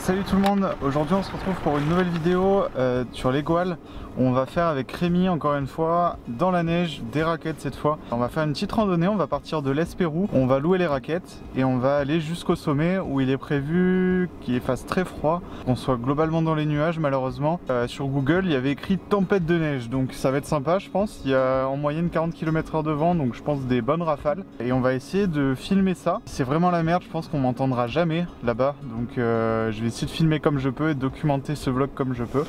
Salut tout le monde, aujourd'hui on se retrouve pour une nouvelle vidéo sur les Gouales. On va faire avec Rémi encore une fois dans la neige des raquettes cette fois. On va faire une petite randonnée, on va partir de l'Espérou, on va louer les raquettes et on va aller jusqu'au sommet où il est prévu qu'il fasse très froid, qu'on soit globalement dans les nuages malheureusement. Sur Google il y avait écrit tempête de neige, donc ça va être sympa je pense. Il y a en moyenne 40 km/h de vent, donc je pense des bonnes rafales. Et on va essayer de filmer ça. C'est vraiment la merde, je pense qu'on m'entendra jamais là-bas, donc je vais essayer de filmer comme je peux et de documenter ce vlog comme je peux.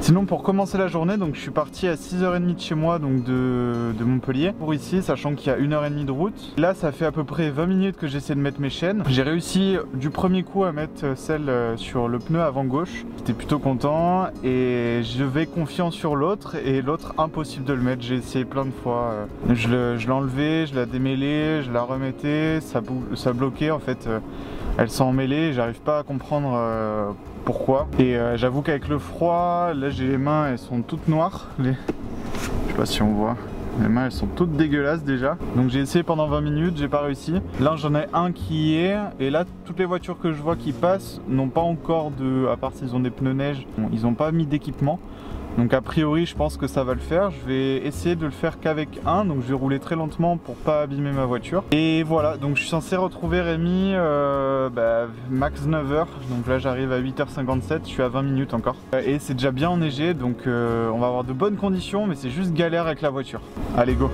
Sinon pour commencer la journée, donc je suis parti à 6h30 de chez moi, donc de Montpellier pour ici, sachant qu'il y a 1h30 de route. Là ça fait à peu près 20 minutes que j'essaie de mettre mes chaînes. J'ai réussi du premier coup à mettre celle sur le pneu avant gauche. J'étais plutôt content et je vais confiant sur l'autre, et l'autre impossible de le mettre. J'ai essayé plein de fois. Je l'enlevais, je la démêlais, je la remettais, ça bloquait en fait. Elle s'est emmêlée, j'arrive pas à comprendre pourquoi. Et j'avoue qu'avec le froid, là j'ai les mains, elles sont toutes noires. Je sais pas si on voit. Les mains elles sont toutes dégueulasses déjà. Donc j'ai essayé pendant 20 minutes, j'ai pas réussi. Là j'en ai un qui y est. Et là toutes les voitures que je vois qui passent n'ont pas encore de... À part s'ils ont des pneus neige, ils n'ont pas mis d'équipement. Donc a priori je pense que ça va le faire. Je vais essayer de le faire qu'avec un. Donc je vais rouler très lentement pour pas abîmer ma voiture. Et voilà, donc je suis censé retrouver Rémi max 9h. Donc là j'arrive à 8h57, je suis à 20 minutes encore. Et c'est déjà bien enneigé, donc on va avoir de bonnes conditions. Mais c'est juste galère avec la voiture. Allez go!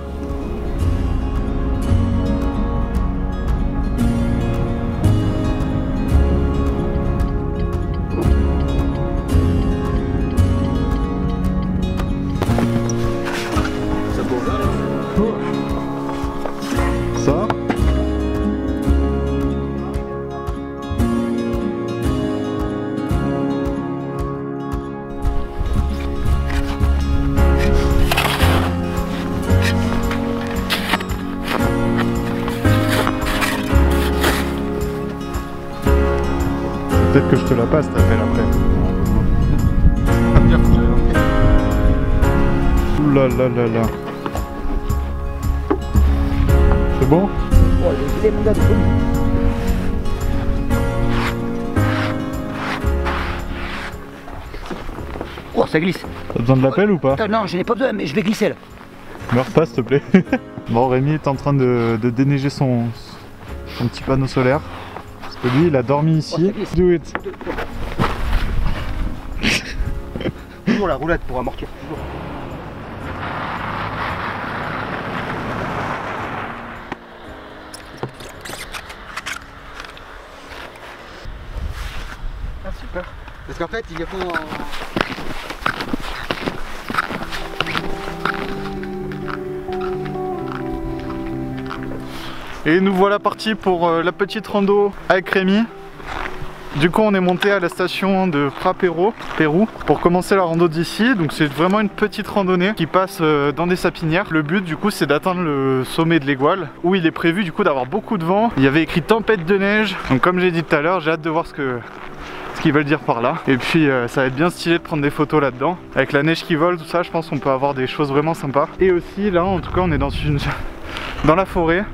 Peut-être que je te la passe, t'appelles après. Ouh là là là là. C'est bon? Oh, ça glisse. T'as besoin de l'appel ou pas? Non, je n'ai pas besoin, mais je vais glisser là. Meurs pas s'il te plaît. Bon, Rémi est en train de déneiger son petit panneau solaire. Parce que lui il a dormi ici. Oh, do it. Toujours la roulette pour amortir. Toujours. Ah super. Parce qu'en fait il y a pas... Et nous voilà partis pour la petite rando avec Rémi. Du coup on est monté à la station de Frapero, Pérou, pour commencer la rando d'ici. Donc c'est vraiment une petite randonnée qui passe dans des sapinières. Le but du coup c'est d'atteindre le sommet de les Gouales, où il est prévu du coup d'avoir beaucoup de vent. Il y avait écrit tempête de neige. Donc comme j'ai dit tout à l'heure, j'ai hâte de voir ce qu'ils veulent dire par là. Et puis ça va être bien stylé de prendre des photos là-dedans. Avec la neige qui vole, tout ça, je pense qu'on peut avoir des choses vraiment sympas. Et aussi là en tout cas on est dans la forêt,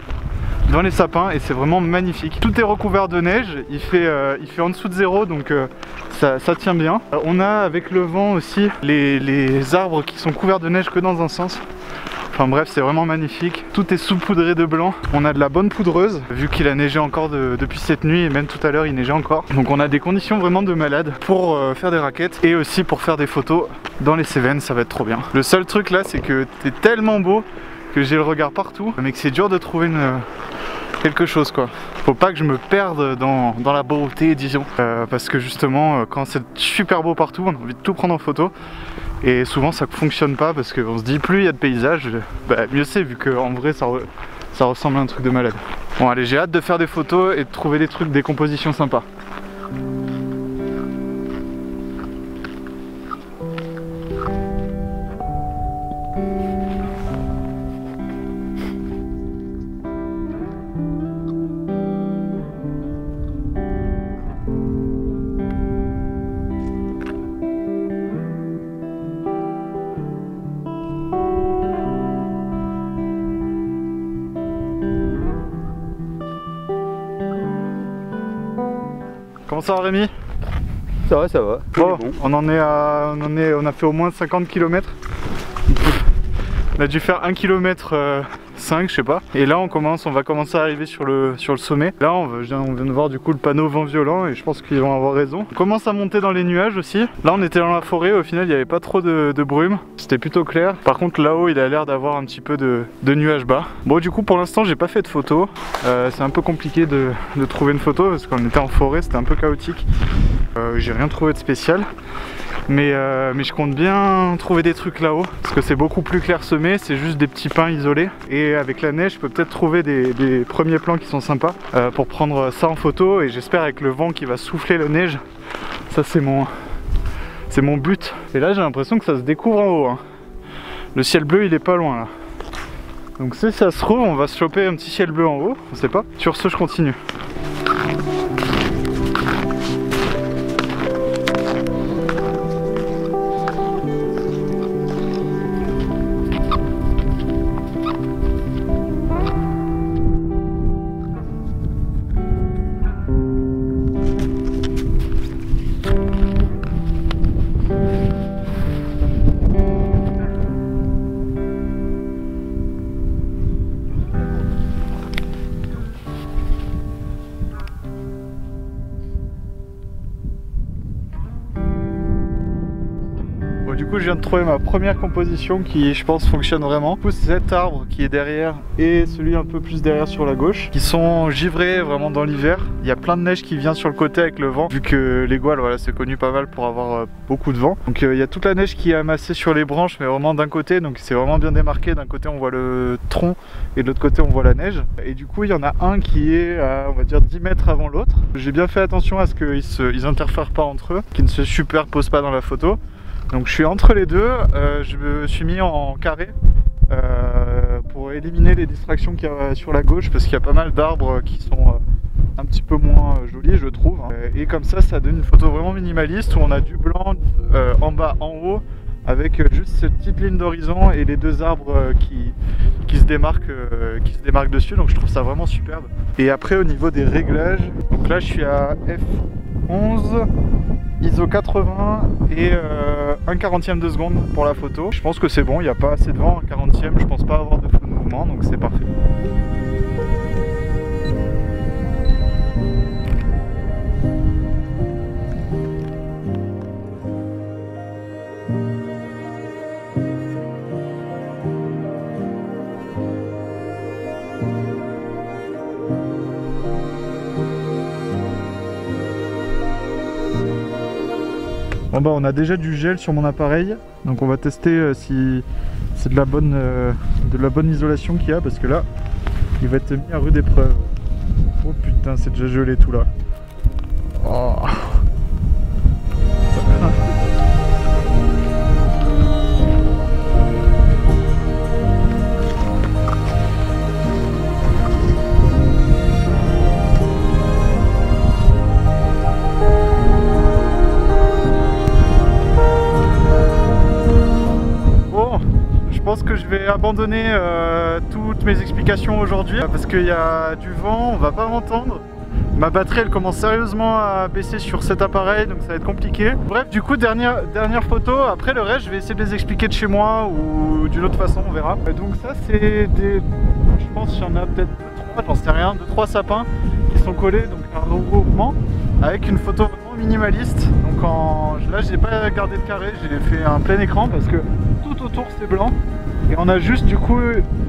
dans les sapins, et c'est vraiment magnifique. Tout est recouvert de neige, il fait en dessous de zéro, donc ça tient bien. On a avec le vent aussi les arbres qui sont couverts de neige que dans un sens. Enfin bref, c'est vraiment magnifique. Tout est saupoudré de blanc. On a de la bonne poudreuse, vu qu'il a neigé encore depuis cette nuit, et même tout à l'heure il neigeait encore. Donc on a des conditions vraiment de malade pour faire des raquettes et aussi pour faire des photos dans les Cévennes, ça va être trop bien. Le seul truc là, c'est que t'es tellement beau que j'ai le regard partout, mais que c'est dur de trouver quelque chose quoi. Faut pas que je me perde dans la beauté, disons, parce que justement quand c'est super beau partout, on a envie de tout prendre en photo, et souvent ça fonctionne pas parce qu'on se dit plus il y a de paysages, mieux c'est, vu qu'en vrai ça ressemble à un truc de malade. Bon allez, j'ai hâte de faire des photos et de trouver des trucs, des compositions sympas. Comment ça va Rémi? Ça va, ça va. Bon, on a fait au moins 50 km. On a dû faire 1 km 5, je sais pas. Et là on va commencer à arriver sur le sommet. Là on vient de voir du coup le panneau vent violent et je pense qu'ils vont avoir raison. On commence à monter dans les nuages aussi. Là on était dans la forêt, au final il n'y avait pas trop de brume. C'était plutôt clair. Par contre là-haut il a l'air d'avoir un petit peu de nuages bas. Bon du coup pour l'instant j'ai pas fait de photo. C'est un peu compliqué de trouver une photo parce qu'on était en forêt, c'était un peu chaotique. J'ai rien trouvé de spécial. Mais je compte bien trouver des trucs là-haut parce que c'est beaucoup plus clairsemé, c'est juste des petits pins isolés et avec la neige je peux peut-être trouver des premiers plans qui sont sympas pour prendre ça en photo et j'espère avec le vent qui va souffler la neige, ça c'est mon but. Et là j'ai l'impression que ça se découvre en haut hein. Le ciel bleu il est pas loin là, donc si ça se trouve on va se choper un petit ciel bleu en haut, on sait pas. Sur ce je continue. Du coup je viens de trouver ma première composition qui je pense fonctionne vraiment. Du coup cet arbre qui est derrière et celui un peu plus derrière sur la gauche qui sont givrés vraiment dans l'hiver. Il y a plein de neige qui vient sur le côté avec le vent vu que les Gouales voilà, c'est connu pas mal pour avoir beaucoup de vent. Donc il y a toute la neige qui est amassée sur les branches mais vraiment d'un côté, donc c'est vraiment bien démarqué. D'un côté on voit le tronc et de l'autre côté on voit la neige. Et du coup il y en a un qui est à on va dire 10 mètres avant l'autre. J'ai bien fait attention à ce qu'ils interfèrent pas entre eux, qu'ils ne se superposent pas dans la photo. Donc je suis entre les deux, je me suis mis en carré pour éliminer les distractions qu'il y a sur la gauche parce qu'il y a pas mal d'arbres qui sont un petit peu moins jolis je trouve. Et comme ça donne une photo vraiment minimaliste où on a du blanc en bas, en haut avec juste cette petite ligne d'horizon et les deux arbres qui se démarquent dessus, donc je trouve ça vraiment superbe. Et après au niveau des réglages, donc là je suis à f11, ISO 80 et 1/40e de seconde pour la photo. Je pense que c'est bon, il n'y a pas assez de vent, 1/40e, je pense pas avoir de flou de mouvement, donc c'est parfait. Bon bah on a déjà du gel sur mon appareil, donc on va tester si c'est de la bonne isolation qu'il y a, parce que là il va être mis à rude épreuve. Oh putain c'est déjà gelé tout là. Oh. Je pense que je vais abandonner toutes mes explications aujourd'hui parce qu'il y a du vent, on va pas m'entendre. Ma batterie elle commence sérieusement à baisser sur cet appareil, donc ça va être compliqué. Bref, du coup dernière photo, après le reste je vais essayer de les expliquer de chez moi ou d'une autre façon, on verra. Donc ça c'est des... je pense qu'il y en a peut-être 2-3, j'en sais rien, 2-3 sapins qui sont collés, donc un regroupement avec une photo vraiment minimaliste. Donc là j'ai pas gardé de carré, j'ai fait un plein écran parce que tout autour c'est blanc. Et on a juste du coup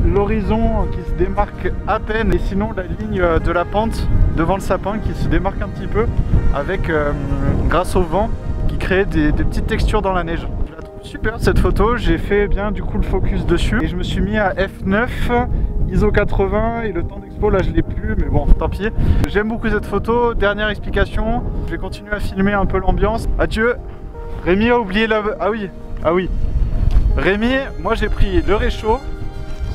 l'horizon qui se démarque à peine et sinon la ligne de la pente devant le sapin qui se démarque un petit peu avec grâce au vent qui crée des petites textures dans la neige. Je la trouve super cette photo, j'ai fait bien du coup le focus dessus et je me suis mis à f9, ISO 80 et le temps d'expo là je l'ai plus mais bon tant pis. J'aime beaucoup cette photo, dernière explication, je vais continuer à filmer un peu l'ambiance. Adieu. Rémi a oublié la... Ah oui. Rémi, moi j'ai pris le réchaud,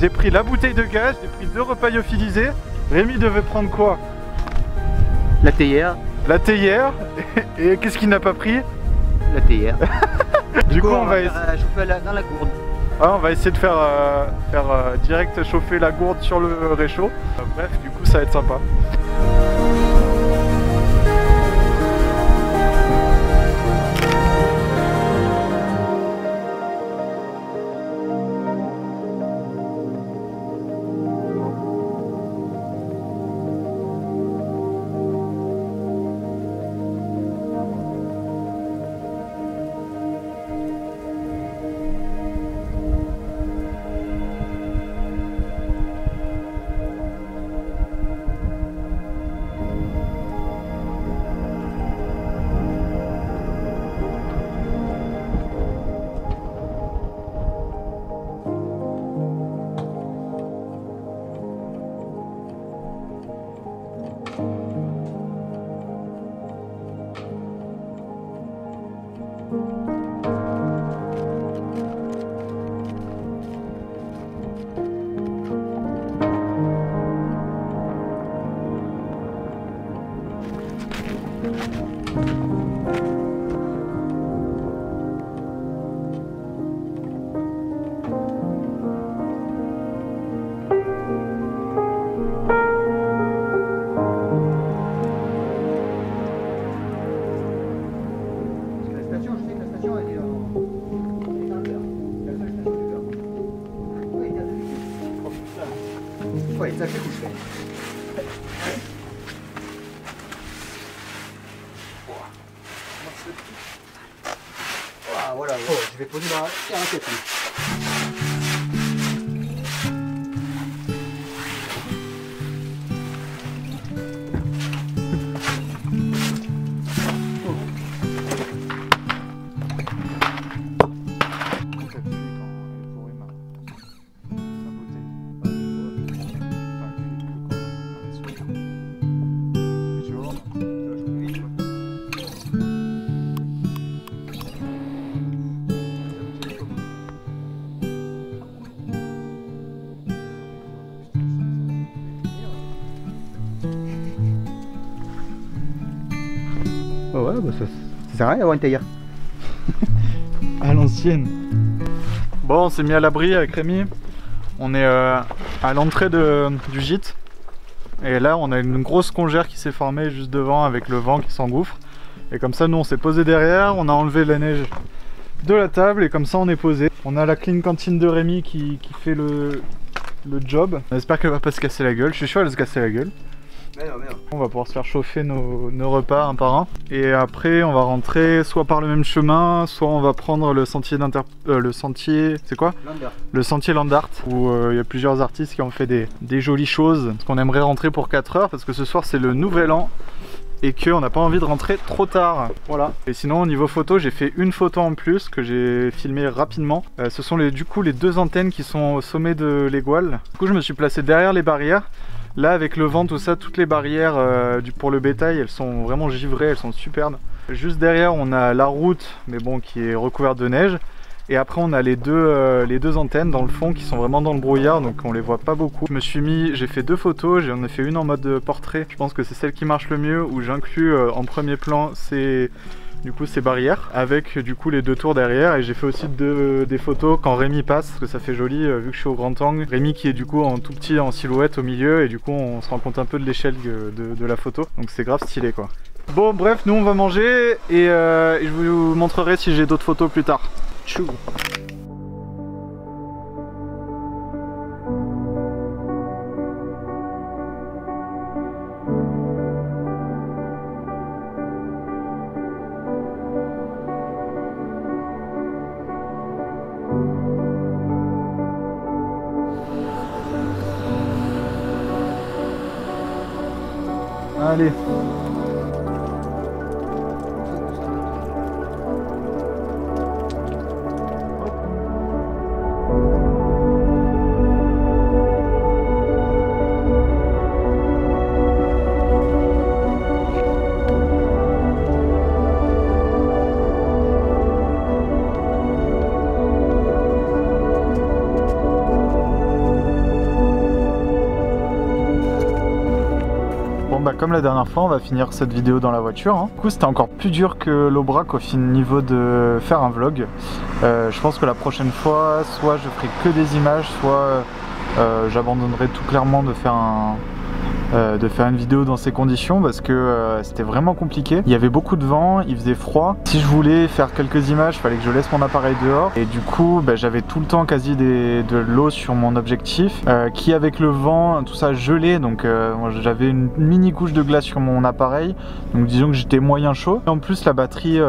j'ai pris la bouteille de gaz, j'ai pris 2 repas lyophilisés. Rémi devait prendre quoi? La théière. La théière. Et qu'est-ce qu'il n'a pas pris? La théière. Du coup on va essayer... chauffer dans la gourde. Ah, on va essayer de faire direct chauffer la gourde sur le réchaud. Bref, du coup ça va être sympa. Ouais, ça fait coucher. Voilà, oh, je vais poser la raquette. Oh ouais, bah ça sert à rien d'avoir une théière. À l'ancienne. Bon, on s'est mis à l'abri avec Rémi. On est à l'entrée du gîte. Et là, on a une grosse congère qui s'est formée juste devant avec le vent qui s'engouffre. Et comme ça, nous, on s'est posé derrière. On a enlevé la neige de la table et comme ça, on est posé. On a la clean cantine de Rémi qui fait le job. On espère qu'elle va pas se casser la gueule. Je suis sûr qu'elle va se casser la gueule. On va pouvoir se faire chauffer nos repas un par un. Et après on va rentrer soit par le même chemin, soit on va prendre le sentier c'est quoi? Landart. Le sentier Landart, où il y a plusieurs artistes qui ont fait des jolies choses. Parce qu'on aimerait rentrer pour 4 heures, parce que ce soir c'est le nouvel an. Et qu'on n'a pas envie de rentrer trop tard. Voilà. Et sinon au niveau photo, j'ai fait une photo en plus que j'ai filmée rapidement. Ce sont du coup les 2 antennes qui sont au sommet de l'Égoal. Du coup je me suis placé derrière les barrières. Là avec le vent tout ça, toutes les barrières pour le bétail, elles sont vraiment givrées, elles sont superbes. Juste derrière on a la route, mais bon, qui est recouverte de neige. Et après on a les deux antennes dans le fond qui sont vraiment dans le brouillard, donc on les voit pas beaucoup. J'ai fait 2 photos, j'en ai fait une en mode portrait. Je pense que c'est celle qui marche le mieux, où j'inclus en premier plan ces barrières avec du coup les 2 tours derrière. Et j'ai fait aussi des photos quand Rémi passe, parce que ça fait joli vu que je suis au grand angle. Rémi qui est du coup en tout petit en silhouette au milieu, et du coup on se rend compte un peu de l'échelle de la photo, donc c'est grave stylé quoi. Bon bref, nous on va manger et je vous montrerai si j'ai d'autres photos plus tard. Tchou. Allez. Comme la dernière fois, on va finir cette vidéo dans la voiture. Hein. Du coup, c'était encore plus dur que l'Aubrac au niveau de faire un vlog. Je pense que la prochaine fois, soit je ferai que des images, soit j'abandonnerai tout clairement de faire une vidéo dans ces conditions, parce que c'était vraiment compliqué. Il y avait beaucoup de vent, il faisait froid. Si je voulais faire quelques images, il fallait que je laisse mon appareil dehors. Et du coup, j'avais tout le temps quasi de l'eau sur mon objectif, qui avec le vent, tout ça gelait. Donc j'avais une mini couche de glace sur mon appareil. Donc disons que j'étais moyen chaud. Et en plus, la batterie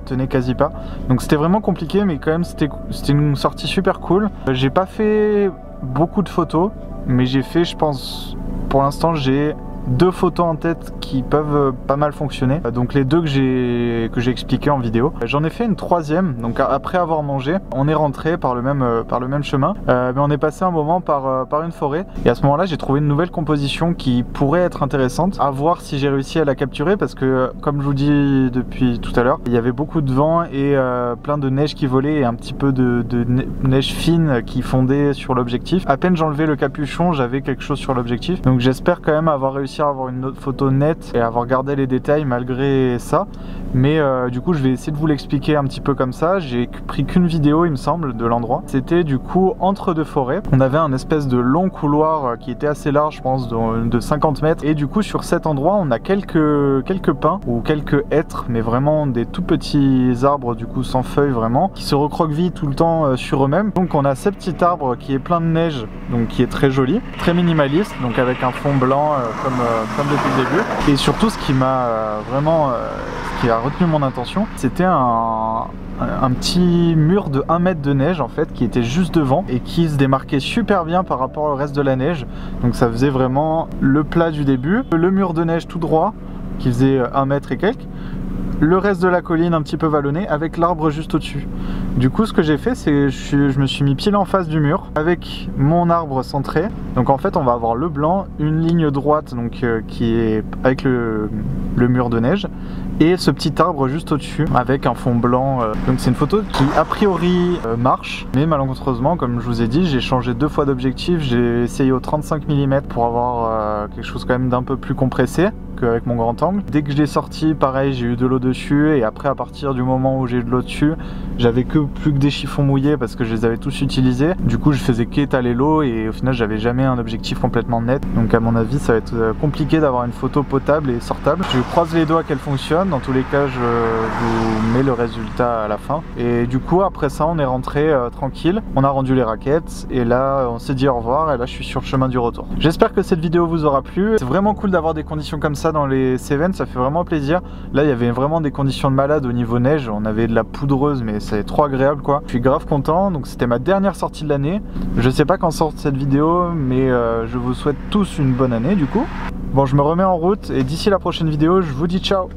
tenait quasi pas. Donc c'était vraiment compliqué, mais quand même, c'était une sortie super cool. J'ai pas fait beaucoup de photos, mais j'ai fait, je pense, pour l'instant j'ai deux photos en tête qui peuvent pas mal fonctionner. Donc les deux que j'ai expliqué en vidéo. J'en ai fait une troisième, donc après avoir mangé, on est rentré par le même chemin, mais on est passé un moment par une forêt. Et à ce moment-là, j'ai trouvé une nouvelle composition qui pourrait être intéressante. À voir si j'ai réussi à la capturer, parce que comme je vous dis depuis tout à l'heure, il y avait beaucoup de vent et plein de neige qui volait et un petit peu de neige fine qui fondait sur l'objectif. À peine j'enlevais le capuchon, j'avais quelque chose sur l'objectif. Donc j'espère quand même avoir réussi à avoir une autre photo nette et avoir gardé les détails malgré ça. Mais du coup je vais essayer de vous l'expliquer un petit peu comme ça. J'ai pris qu'une vidéo il me semble de l'endroit. C'était du coup entre deux forêts. On avait un espèce de long couloir qui était assez large, je pense de 50 mètres. Et du coup sur cet endroit on a quelques pins ou quelques hêtres, mais vraiment des tout petits arbres du coup sans feuilles vraiment, qui se recroquevillent tout le temps sur eux-mêmes. Donc on a ce petit arbre qui est plein de neige, donc qui est très joli, très minimaliste, donc avec un fond blanc comme depuis le début. Et surtout ce qui m'a vraiment ce qui a retenu mon attention, c'était un petit mur de 1 mètre de neige en fait, qui était juste devant et qui se démarquait super bien par rapport au reste de la neige. Donc ça faisait vraiment le plat du début, le mur de neige tout droit qui faisait 1 mètre et quelques, le reste de la colline un petit peu vallonné avec l'arbre juste au-dessus. Du coup ce que j'ai fait, c'est je me suis mis pile en face du mur avec mon arbre centré. Donc en fait on va avoir le blanc, une ligne droite donc qui est avec le mur de neige, et ce petit arbre juste au-dessus avec un fond blanc. Donc c'est une photo qui a priori marche, mais malencontreusement comme je vous ai dit, j'ai changé 2 fois d'objectif. J'ai essayé au 35 mm pour avoir quelque chose quand même d'un peu plus compressé qu'avec mon grand angle. Dès que je l'ai sorti, pareil, j'ai eu de l'eau dessus, et après à partir du moment où j'ai eu de l'eau dessus, j'avais plus que des chiffons mouillés parce que je les avais tous utilisés. Du coup je faisais qu'étaler l'eau et au final j'avais jamais un objectif complètement net. Donc à mon avis ça va être compliqué d'avoir une photo potable et sortable. Je croise les doigts qu'elle fonctionne. Dans tous les cas je vous mets le résultat à la fin. Et du coup après ça on est rentré tranquille, on a rendu les raquettes et là on s'est dit au revoir, et là je suis sur le chemin du retour. J'espère que cette vidéo vous aura plu. C'est vraiment cool d'avoir des conditions comme ça dans les Cévennes, ça fait vraiment plaisir. Là il y avait vraiment des conditions de malade au niveau neige, on avait de la poudreuse mais c'est trop agréable quoi. Je suis grave content, donc c'était ma dernière sortie de l'année. Je sais pas quand sort cette vidéo, mais je vous souhaite tous une bonne année du coup. Bon, je me remets en route et d'ici la prochaine vidéo je vous dis ciao.